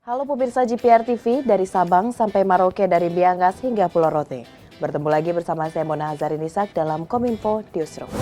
Halo pemirsa GPR TV, dari Sabang sampai Merauke, dari Miangas hingga Pulau Rote. Bertemu lagi bersama saya Mona Hazarinisak dalam Kominfo Newsroom.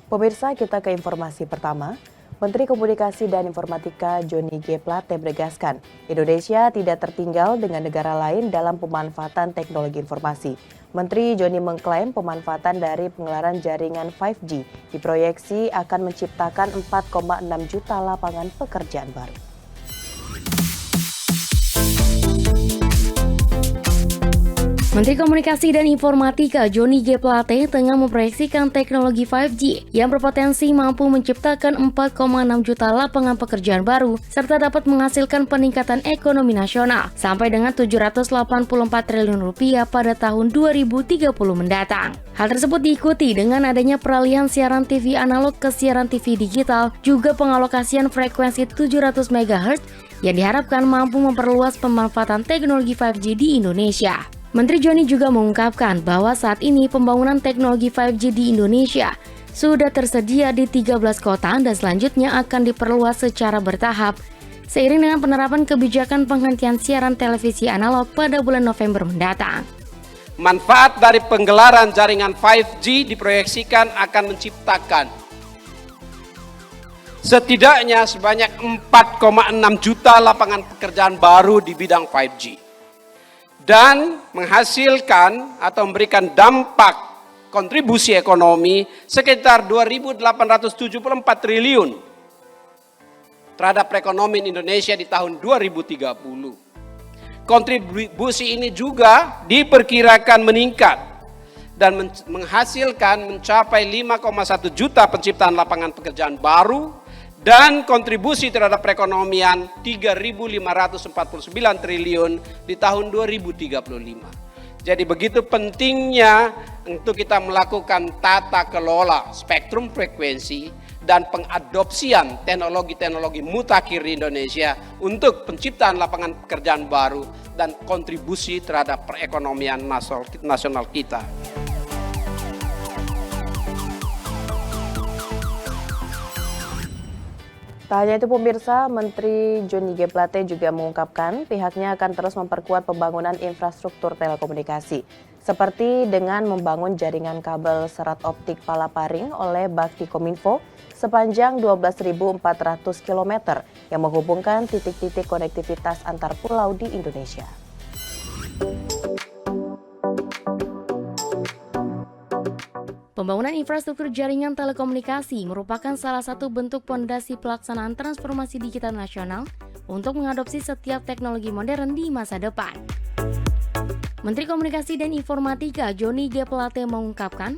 Pemirsa, kita ke informasi pertama. Menteri Komunikasi dan Informatika Johnny G. Plate menegaskan, Indonesia tidak tertinggal dengan negara lain dalam pemanfaatan teknologi informasi. Menteri Johnny mengklaim pemanfaatan dari pengelaran jaringan 5G diproyeksi akan menciptakan 4,6 juta lapangan pekerjaan baru. Menteri Komunikasi dan Informatika Johnny G. Plate tengah memproyeksikan teknologi 5G yang berpotensi mampu menciptakan 4,6 juta lapangan pekerjaan baru serta dapat menghasilkan peningkatan ekonomi nasional sampai dengan 784 triliun rupiah pada tahun 2030 mendatang. Hal tersebut diikuti dengan adanya peralihan siaran TV analog ke siaran TV digital, juga pengalokasian frekuensi 700 MHz yang diharapkan mampu memperluas pemanfaatan teknologi 5G di Indonesia. Menteri Johnny juga mengungkapkan bahwa saat ini pembangunan teknologi 5G di Indonesia sudah tersedia di 13 kota dan selanjutnya akan diperluas secara bertahap seiring dengan penerapan kebijakan penghentian siaran televisi analog pada bulan November mendatang. Manfaat dari penggelaran jaringan 5G diproyeksikan akan menciptakan setidaknya sebanyak 4,6 juta lapangan pekerjaan baru di bidang 5G. Dan menghasilkan atau memberikan dampak kontribusi ekonomi sekitar 2.874 triliun terhadap perekonomian Indonesia di tahun 2030. Kontribusi ini juga diperkirakan meningkat dan menghasilkan mencapai 5,1 juta penciptaan lapangan pekerjaan baru dan kontribusi terhadap perekonomian 3.549 triliun di tahun 2035. Jadi begitu pentingnya untuk kita melakukan tata kelola spektrum frekuensi dan pengadopsian teknologi-teknologi mutakhir di Indonesia untuk penciptaan lapangan pekerjaan baru dan kontribusi terhadap perekonomian nasional kita. Tak hanya itu pemirsa, Menteri Johnny G. Plate juga mengungkapkan pihaknya akan terus memperkuat pembangunan infrastruktur telekomunikasi, seperti dengan membangun jaringan kabel serat optik Palaparing oleh Bakti Kominfo sepanjang 12.400 km yang menghubungkan titik-titik konektivitas antar pulau di Indonesia. Pembangunan infrastruktur jaringan telekomunikasi merupakan salah satu bentuk pondasi pelaksanaan transformasi digital nasional untuk mengadopsi setiap teknologi modern di masa depan. Menteri Komunikasi dan Informatika Johnny G. Plate mengungkapkan,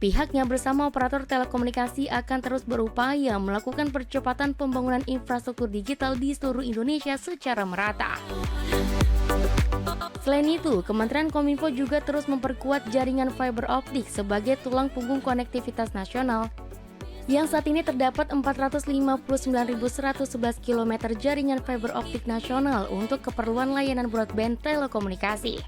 pihaknya bersama operator telekomunikasi akan terus berupaya melakukan percepatan pembangunan infrastruktur digital di seluruh Indonesia secara merata. Selain itu, Kementerian Kominfo juga terus memperkuat jaringan fiber optik sebagai tulang punggung konektivitas nasional yang saat ini terdapat 459.111 km jaringan fiber optik nasional untuk keperluan layanan broadband telekomunikasi.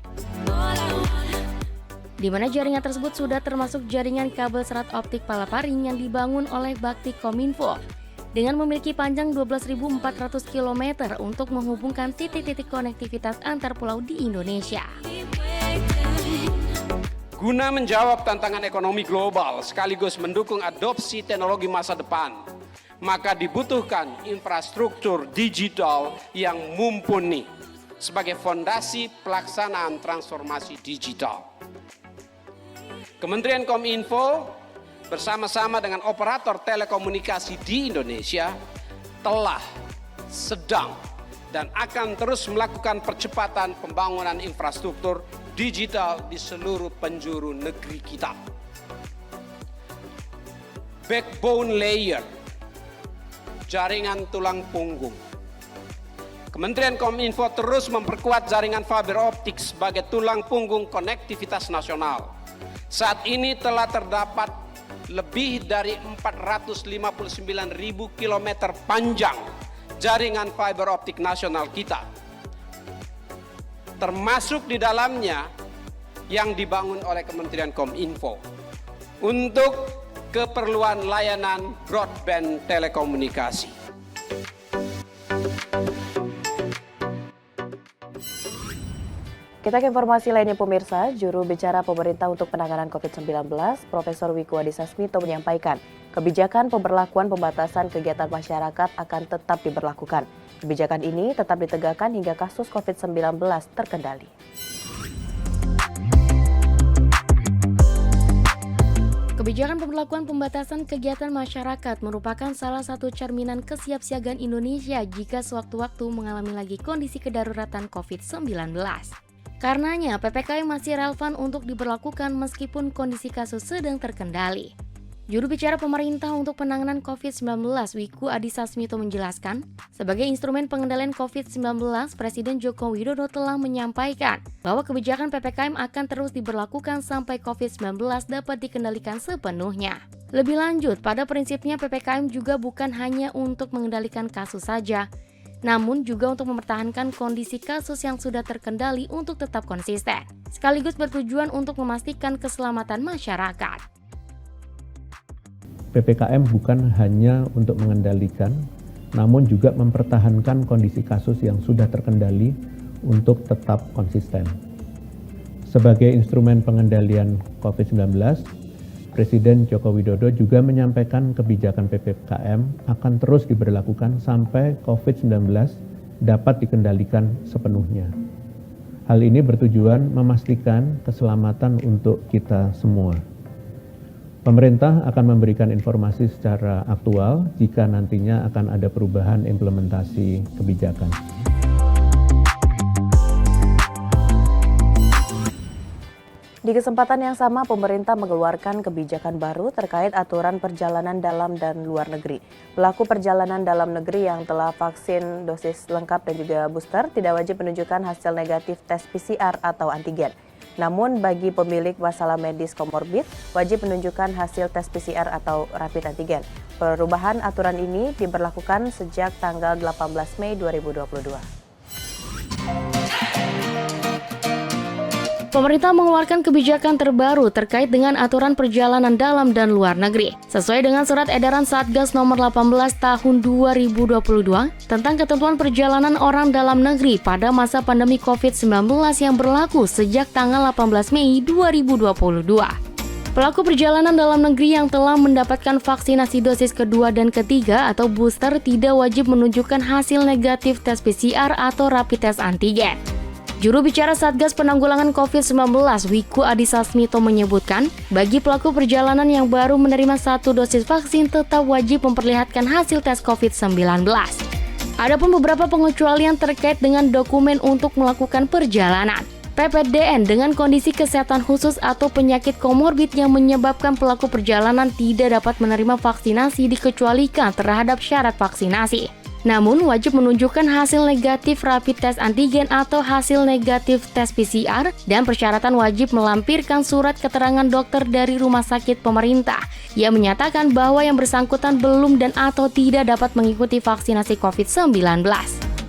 Di mana jaringan tersebut sudah termasuk jaringan kabel serat optik Palaparing yang dibangun oleh Bakti Kominfo dengan memiliki panjang 12.400 km untuk menghubungkan titik-titik konektivitas antar pulau di Indonesia. Guna menjawab tantangan ekonomi global sekaligus mendukung adopsi teknologi masa depan, maka dibutuhkan infrastruktur digital yang mumpuni sebagai fondasi pelaksanaan transformasi digital. Kementerian Kominfo bersama-sama dengan operator telekomunikasi di Indonesia telah, sedang, dan akan terus melakukan percepatan pembangunan infrastruktur digital di seluruh penjuru negeri kita. Backbone layer, jaringan tulang punggung. Kementerian Kominfo terus memperkuat jaringan fiber optik sebagai tulang punggung konektivitas nasional, Saat ini telah terdapat lebih dari 459.000 kilometer panjang jaringan fiber optik nasional kita. Termasuk di dalamnya yang dibangun oleh Kementerian Kominfo untuk keperluan layanan broadband telekomunikasi. Kita ke informasi lainnya pemirsa, juru bicara pemerintah untuk penanganan COVID-19, Profesor Wiku Adhisa Smito menyampaikan, kebijakan pemberlakuan pembatasan kegiatan masyarakat akan tetap diberlakukan. Kebijakan ini tetap ditegakkan hingga kasus COVID-19 terkendali. Kebijakan pemberlakuan pembatasan kegiatan masyarakat merupakan salah satu cerminan kesiapsiagaan Indonesia jika sewaktu-waktu mengalami lagi kondisi kedaruratan COVID-19. Karenanya, PPKM masih relevan untuk diberlakukan meskipun kondisi kasus sedang terkendali. Juru bicara pemerintah untuk penanganan COVID-19, Wiku Adhisa Smito menjelaskan, sebagai instrumen pengendalian COVID-19, Presiden Joko Widodo telah menyampaikan bahwa kebijakan PPKM akan terus diberlakukan sampai COVID-19 dapat dikendalikan sepenuhnya. Lebih lanjut, pada prinsipnya PPKM juga bukan hanya untuk mengendalikan kasus saja, namun juga untuk mempertahankan kondisi kasus yang sudah terkendali untuk tetap konsisten, sekaligus bertujuan untuk memastikan keselamatan masyarakat. PPKM bukan hanya untuk mengendalikan, namun juga mempertahankan kondisi kasus yang sudah terkendali untuk tetap konsisten. Sebagai instrumen pengendalian COVID-19, Presiden Joko Widodo juga menyampaikan kebijakan PPKM akan terus diberlakukan sampai COVID-19 dapat dikendalikan sepenuhnya. Hal ini bertujuan memastikan keselamatan untuk kita semua. Pemerintah akan memberikan informasi secara aktual jika nantinya akan ada perubahan implementasi kebijakan. Di kesempatan yang sama, pemerintah mengeluarkan kebijakan baru terkait aturan perjalanan dalam dan luar negeri. Pelaku perjalanan dalam negeri yang telah vaksin dosis lengkap dan juga booster tidak wajib menunjukkan hasil negatif tes PCR atau antigen. Namun bagi pemilik masalah medis komorbid, wajib menunjukkan hasil tes PCR atau rapid antigen. Perubahan aturan ini diberlakukan sejak tanggal 18 Mei 2022. Pemerintah mengeluarkan kebijakan terbaru terkait dengan aturan perjalanan dalam dan luar negeri. Sesuai dengan surat edaran Satgas nomor 18 tahun 2022 tentang ketentuan perjalanan orang dalam negeri pada masa pandemi COVID-19 yang berlaku sejak tanggal 18 Mei 2022. Pelaku perjalanan dalam negeri yang telah mendapatkan vaksinasi dosis kedua dan ketiga atau booster tidak wajib menunjukkan hasil negatif tes PCR atau rapid test antigen. Juru bicara Satgas Penanggulangan COVID-19, Wiku Adhisa Smito menyebutkan, bagi pelaku perjalanan yang baru menerima satu dosis vaksin tetap wajib memperlihatkan hasil tes COVID-19. Adapun beberapa pengecualian terkait dengan dokumen untuk melakukan perjalanan. PPDN dengan kondisi kesehatan khusus atau penyakit komorbid yang menyebabkan pelaku perjalanan tidak dapat menerima vaksinasi dikecualikan terhadap syarat vaksinasi. Namun, wajib menunjukkan hasil negatif rapid test antigen atau hasil negatif tes PCR dan persyaratan wajib melampirkan surat keterangan dokter dari rumah sakit pemerintah yang menyatakan bahwa yang bersangkutan belum dan atau tidak dapat mengikuti vaksinasi COVID-19.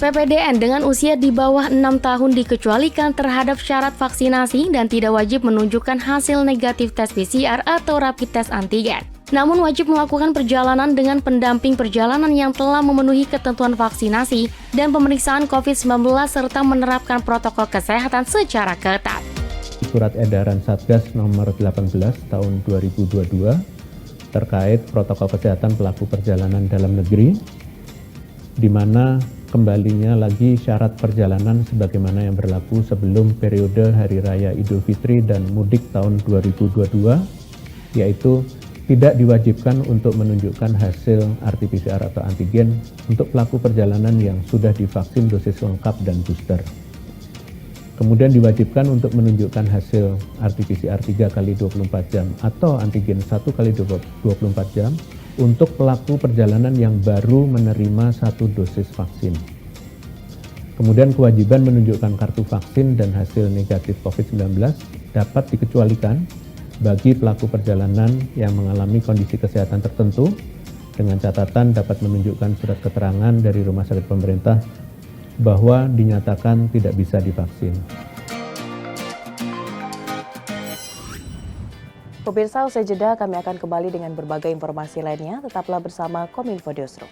PPDN dengan usia di bawah 6 tahun dikecualikan terhadap syarat vaksinasi dan tidak wajib menunjukkan hasil negatif tes PCR atau rapid test antigen. Namun wajib melakukan perjalanan dengan pendamping perjalanan yang telah memenuhi ketentuan vaksinasi dan pemeriksaan COVID-19 serta menerapkan protokol kesehatan secara ketat. Surat edaran Satgas nomor 18 tahun 2022 terkait protokol kesehatan pelaku perjalanan dalam negeri, di mana kembalinya lagi syarat perjalanan sebagaimana yang berlaku sebelum periode Hari Raya Idul Fitri dan Mudik tahun 2022, yaitu tidak diwajibkan untuk menunjukkan hasil RT-PCR atau antigen untuk pelaku perjalanan yang sudah divaksin dosis lengkap dan booster. Kemudian diwajibkan untuk menunjukkan hasil RT-PCR 3x24 jam atau antigen 1x24 jam untuk pelaku perjalanan yang baru menerima satu dosis vaksin. Kemudian kewajiban menunjukkan kartu vaksin dan hasil negatif COVID-19 dapat dikecualikan bagi pelaku perjalanan yang mengalami kondisi kesehatan tertentu dengan catatan dapat menunjukkan surat keterangan dari rumah sakit pemerintah bahwa dinyatakan tidak bisa divaksin. Pemirsa, usai jeda kami akan kembali dengan berbagai informasi lainnya. Tetaplah bersama Kominfo Newsroom.